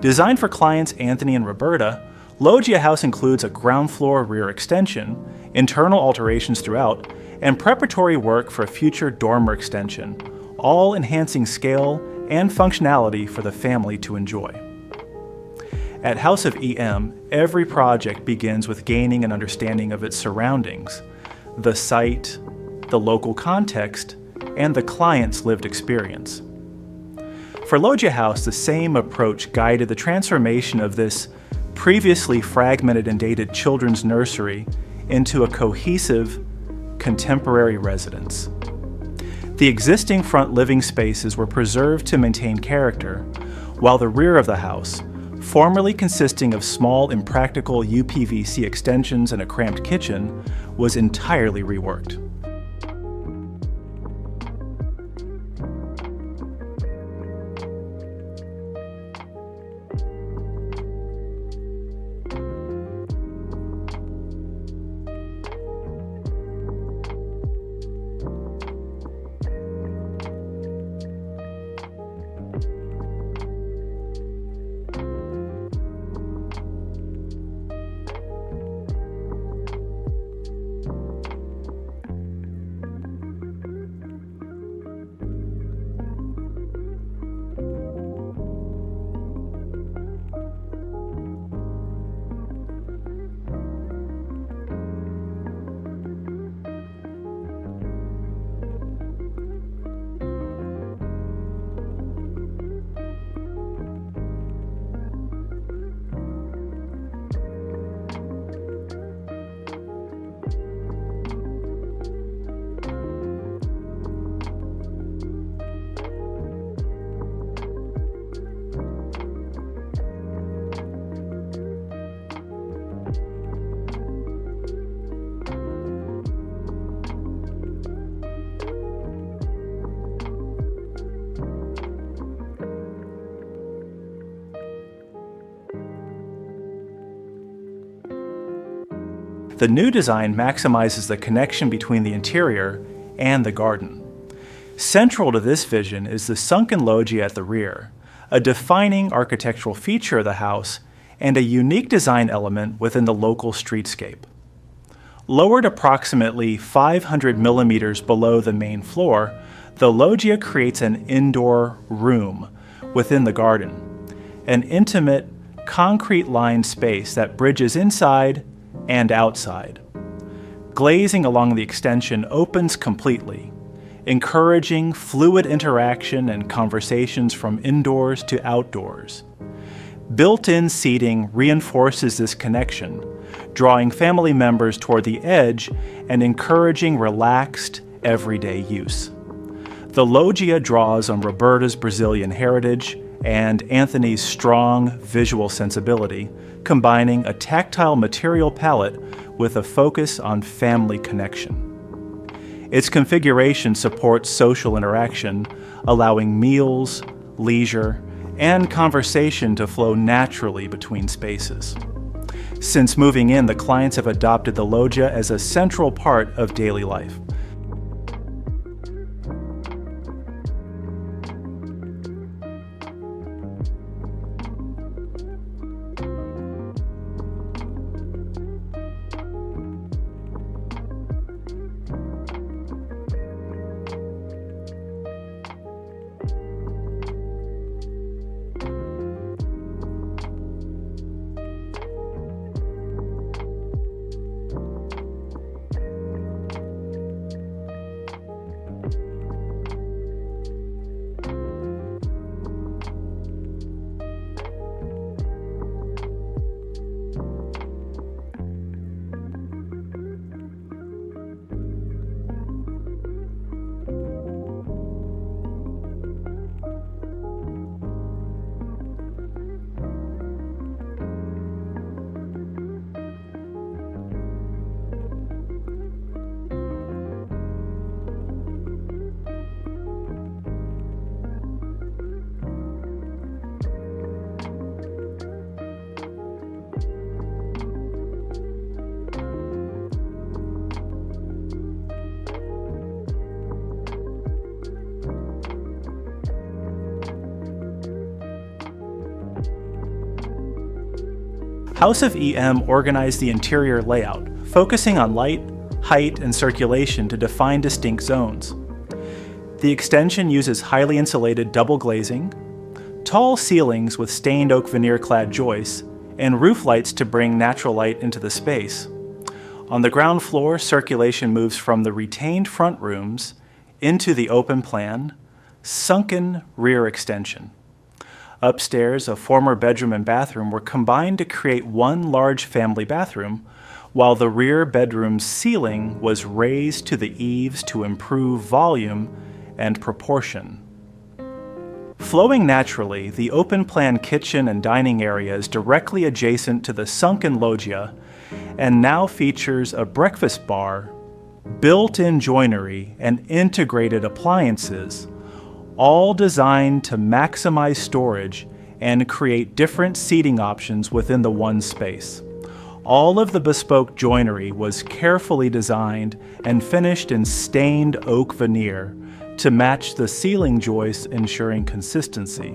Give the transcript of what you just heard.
Designed for clients Anthony and Roberta, Loggia House includes a ground floor rear extension, internal alterations throughout, and preparatory work for a future dormer extension, all enhancing scale and functionality for the family to enjoy. At House of EM, every project begins with gaining an understanding of its surroundings, the site, the local context, and the client's lived experience. For Loggia House, the same approach guided the transformation of this previously fragmented and dated children's nursery into a cohesive, contemporary residence. The existing front living spaces were preserved to maintain character, while the rear of the house, formerly consisting of small impractical UPVC extensions and a cramped kitchen, was entirely reworked. The new design maximizes the connection between the interior and the garden. Central to this vision is the sunken loggia at the rear, a defining architectural feature of the house and a unique design element within the local streetscape. Lowered approximately 500 millimeters below the main floor, the loggia creates an indoor room within the garden, an intimate, concrete-lined space that bridges inside and outside. Glazing along the extension opens completely, encouraging fluid interaction and conversations from indoors to outdoors. Built-in seating reinforces this connection, drawing family members toward the edge and encouraging relaxed, everyday use. The loggia draws on Roberta's Brazilian heritage and Anthony's strong visual sensibility, combining a tactile material palette with a focus on family connection. Its configuration supports social interaction, allowing meals, leisure, and conversation to flow naturally between spaces. Since moving in, the clients have adopted the loggia as a central part of daily life. House of EM organized the interior layout, focusing on light, height, and circulation to define distinct zones. The extension uses highly insulated double glazing, tall ceilings with stained oak veneer-clad joists, and roof lights to bring natural light into the space. On the ground floor, circulation moves from the retained front rooms into the open plan, sunken rear extension. Upstairs, a former bedroom and bathroom were combined to create one large family bathroom, while the rear bedroom's ceiling was raised to the eaves to improve volume and proportion. Flowing naturally, the open-plan kitchen and dining area is directly adjacent to the sunken loggia and now features a breakfast bar, built-in joinery, and integrated appliances, all designed to maximize storage and create different seating options within the one space. All of the bespoke joinery was carefully designed and finished in stained oak veneer to match the ceiling joists, ensuring consistency.